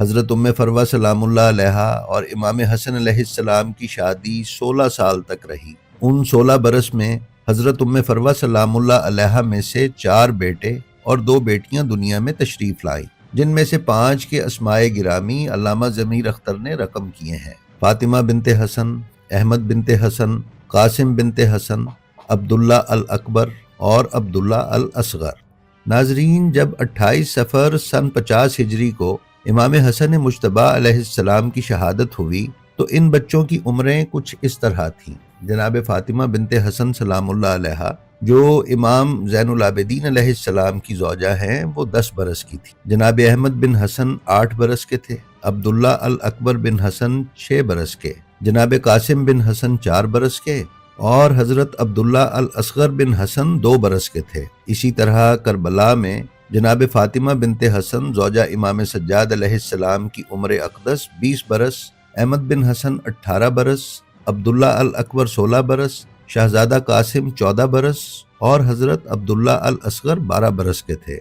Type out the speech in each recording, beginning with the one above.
حضرت ام فروہ سلام اللہ علیہا اور امام حسن علیہ السلام کی شادی 16 سال تک رہی۔ ان 16 برس میں حضرت ام فروہ سلام اللہ علیہا میں سے 4 بیٹے اور 2 بیٹیاں دنیا میں تشریف لائیں، جن میں سے 5 کے اسمائے گرامی علامہ ضمیر اختر نے رقم کیے ہیں: فاطمہ بنت حسن، احمد بنت حسن، قاسم بنت حسن، عبداللہ الاکبر اور عبداللہ الاصغر۔ ناظرین، جب 28 صفر سن 50 ہجری کو امام حسن مجتبی علیہ السلام کی شہادت ہوئی تو ان بچوں کی عمریں کچھ اس طرح تھیں۔ جناب فاطمہ بنت حسن سلام اللہ علیہا، جو امام زین العابدین علیہ السلام کی زوجہ ہیں، وہ 10 برس کی تھی۔ جناب احمد بن حسن 8 برس کے تھے، عبداللہ الاکبر بن حسن 6 برس کے، جناب قاسم بن حسن 4 برس کے اور حضرت عبداللہ الاصغر بن حسن 2 برس کے تھے۔ اسی طرح کربلا میں جناب فاطمہ بنت حسن زوجہ امام سجاد علیہ السلام کی عمر اقدس 20 برس، احمد بن حسن 18 برس، عبداللہ الاکبر 16 برس، شہزادہ قاسم 14 برس اور حضرت عبداللہ الاصغر 12 برس کے تھے۔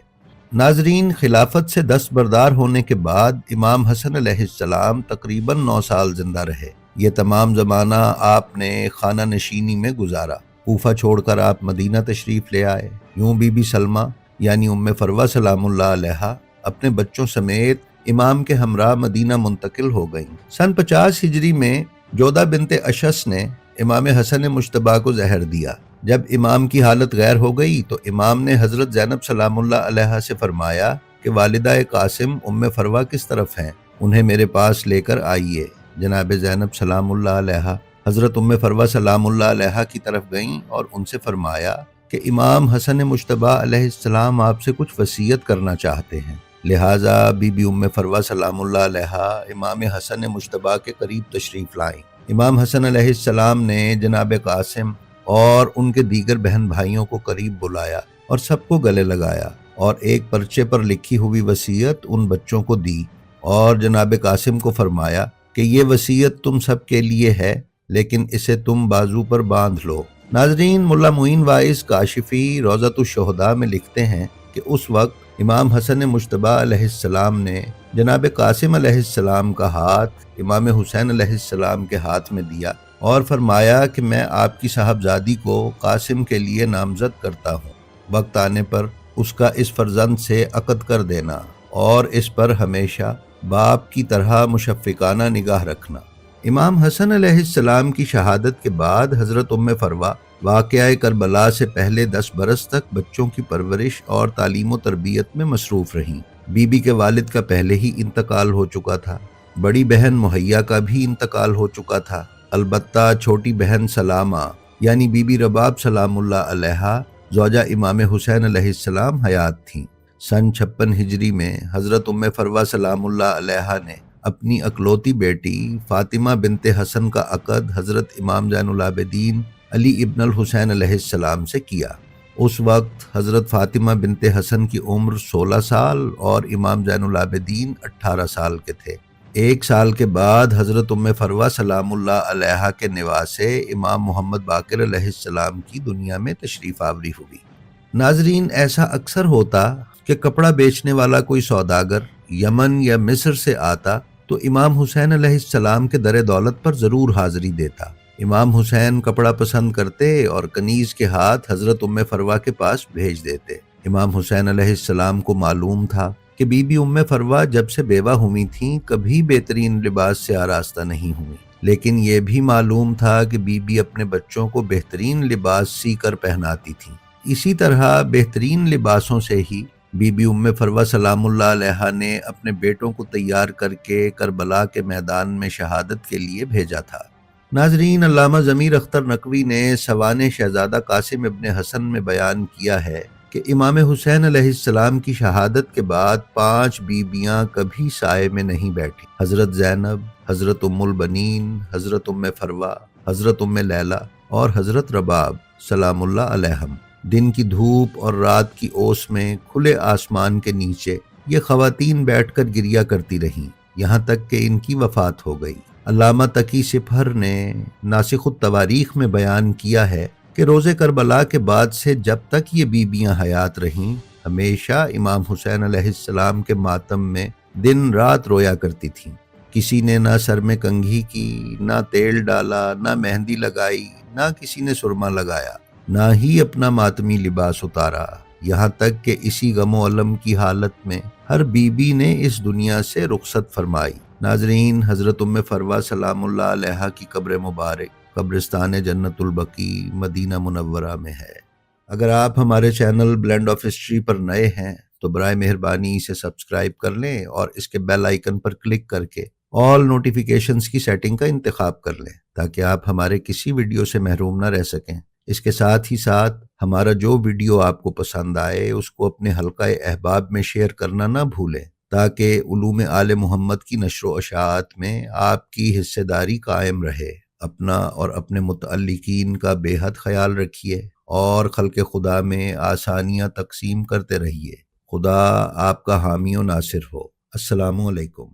ناظرین، خلافت سے دستبردار ہونے کے بعد امام حسن علیہ السلام تقریباً 9 سال زندہ رہے۔ یہ تمام زمانہ آپ نے خانہ نشینی میں گزارا۔ کوفہ چھوڑ کر آپ مدینہ تشریف لے آئے۔ یوں بی بی سلمہ یعنی ام فروہ سلام اللہ علیہا اپنے بچوں سمیت امام کے ہمراہ مدینہ منتقل ہو گئیں۔ سن 50 ہجری میں جودہ بنت اشس نے امام حسن مجتبی کو زہر دیا۔ جب امام کی حالت غیر ہو گئی تو امام نے حضرت زینب سلام اللہ علیہا سے فرمایا کہ والدہ قاسم ام فروہ کس طرف ہیں، انہیں میرے پاس لے کر آئیے۔ جناب زینب سلام اللہ علیہا حضرت ام فروہ سلام اللہ علیہا کی طرف گئیں اور ان سے فرمایا کہ امام حسن مجتبی علیہ السلام آپ سے کچھ وصیت کرنا چاہتے ہیں۔ لہٰذا بی بی ام فروہ سلام اللہ علیہا امام حسن مجتبی کے قریب تشریف لائیں۔ امام حسن علیہ السلام نے جناب قاسم اور ان کے دیگر بہن بھائیوں کو قریب بلایا اور سب کو گلے لگایا اور ایک پرچے پر لکھی ہوئی وصیت ان بچوں کو دی اور جناب قاسم کو فرمایا کہ یہ وصیت تم سب کے لیے ہے، لیکن اسے تم بازو پر باندھ لو۔ ناظرین، ملا معین وائس کاشفی روضۃ الشہداء میں لکھتے ہیں کہ اس وقت امام حسن مجتبی علیہ السلام نے جناب قاسم علیہ السلام کا ہاتھ امام حسین علیہ السلام کے ہاتھ میں دیا اور فرمایا کہ میں آپ کی صاحبزادی کو قاسم کے لیے نامزد کرتا ہوں، وقت آنے پر اس کا اس فرزند سے عقد کر دینا اور اس پر ہمیشہ باپ کی طرح مشفقانہ نگاہ رکھنا۔ امام حسن علیہ السلام کی شہادت کے بعد حضرت ام فروہ واقعہ کربلا سے پہلے 10 برس تک بچوں کی پرورش اور تعلیم و تربیت میں مصروف رہیں۔ بی بی کے والد کا پہلے ہی انتقال ہو چکا تھا، بڑی بہن مہیا کا بھی انتقال ہو چکا تھا، البتہ چھوٹی بہن سلامہ یعنی بی بی رباب سلام اللہ علیہا زوجہ امام حسین علیہ السلام حیات تھیں۔ سن 56 ہجری میں حضرت ام فروہ سلام اللہ علیہا نے اپنی اکلوتی بیٹی فاطمہ بنت حسن کا عقد حضرت امام زین العابدین علی ابن الحسین علیہ السلام سے کیا۔ اس وقت حضرت فاطمہ بنت حسن کی عمر 16 سال اور امام زین العابدین 18 سال کے تھے۔ 1 سال کے بعد حضرت ام فروہ سلام اللہ علیہا کے نواسے امام محمد باقر علیہ السلام کی دنیا میں تشریف آوری ہوئی۔ ناظرین، ایسا اکثر ہوتا کہ کپڑا بیچنے والا کوئی سوداگر یمن یا مصر سے آتا تو امام حسین علیہ السلام کے در دولت پر ضرور حاضری دیتا۔ امام حسین کپڑا پسند کرتے اور کنیز کے ہاتھ حضرت ام فروہ کے پاس بھیج دیتے۔ امام حسین علیہ السلام کو معلوم تھا کہ بی بی ام فروہ جب سے بیوہ ہوئی تھیں کبھی بہترین لباس سے آراستہ نہیں ہوئی، لیکن یہ بھی معلوم تھا کہ بی بی اپنے بچوں کو بہترین لباس سی کر پہناتی تھیں۔ اسی طرح بہترین لباسوں سے ہی بی بی ام فروہ سلام اللہ علیہا نے اپنے بیٹوں کو تیار کر کے کربلا کے میدان میں شہادت کے لیے بھیجا تھا۔ ناظرین، علامہ ضمیر اختر نقوی نے سوانح شہزادہ قاسم ابن حسن میں بیان کیا ہے کہ امام حسین علیہ السلام کی شہادت کے بعد 5 بیویاں کبھی سائے میں نہیں بیٹھی: حضرت زینب، حضرت ام البنین، حضرت ام فروہ، حضرت ام لیلہ اور حضرت رباب سلام اللہ علیہم۔ دن کی دھوپ اور رات کی اوس میں کھلے آسمان کے نیچے یہ خواتین بیٹھ کر گریا کرتی رہیں، یہاں تک کہ ان کی وفات ہو گئی۔ علامہ تقی سپہر نے ناسخ التواریخ میں بیان کیا ہے کہ روز کربلا کے بعد سے جب تک یہ بیویاں حیات رہیں، ہمیشہ امام حسین علیہ السلام کے ماتم میں دن رات رویا کرتی تھیں۔ کسی نے نہ سر میں کنگھی کی، نہ تیل ڈالا، نہ مہندی لگائی، نہ کسی نے سرما لگایا، نہ ہی اپنا ماتمی لباس اتارا، یہاں تک کہ اسی غم و الم کی حالت میں ہر بی بی نے اس دنیا سے رخصت فرمائی۔ ناظرین، حضرت ام فروا سلام اللہ علیہا کی قبر مبارک قبرستان جنت البقیع مدینہ منورہ میں ہے۔ اگر آپ ہمارے چینل بلینڈ آف ہسٹری پر نئے ہیں تو برائے مہربانی اسے سبسکرائب کر لیں اور اس کے بیل آئیکن پر کلک کر کے آل نوٹیفیکیشنز کی سیٹنگ کا انتخاب کر لیں تاکہ آپ ہمارے کسی ویڈیو سے محروم نہ رہ سکیں۔ اس کے ساتھ ہی ساتھ ہمارا جو ویڈیو آپ کو پسند آئے اس کو اپنے حلقہ احباب میں شیئر کرنا نہ بھولیں تاکہ علوم آل محمد کی نشر و اشاعت میں آپ کی حصہ داری قائم رہے۔ اپنا اور اپنے متعلقین کا بے حد خیال رکھیے اور خلق خدا میں آسانیاں تقسیم کرتے رہیے۔ خدا آپ کا حامی و ناصر ہو۔ السلام علیکم۔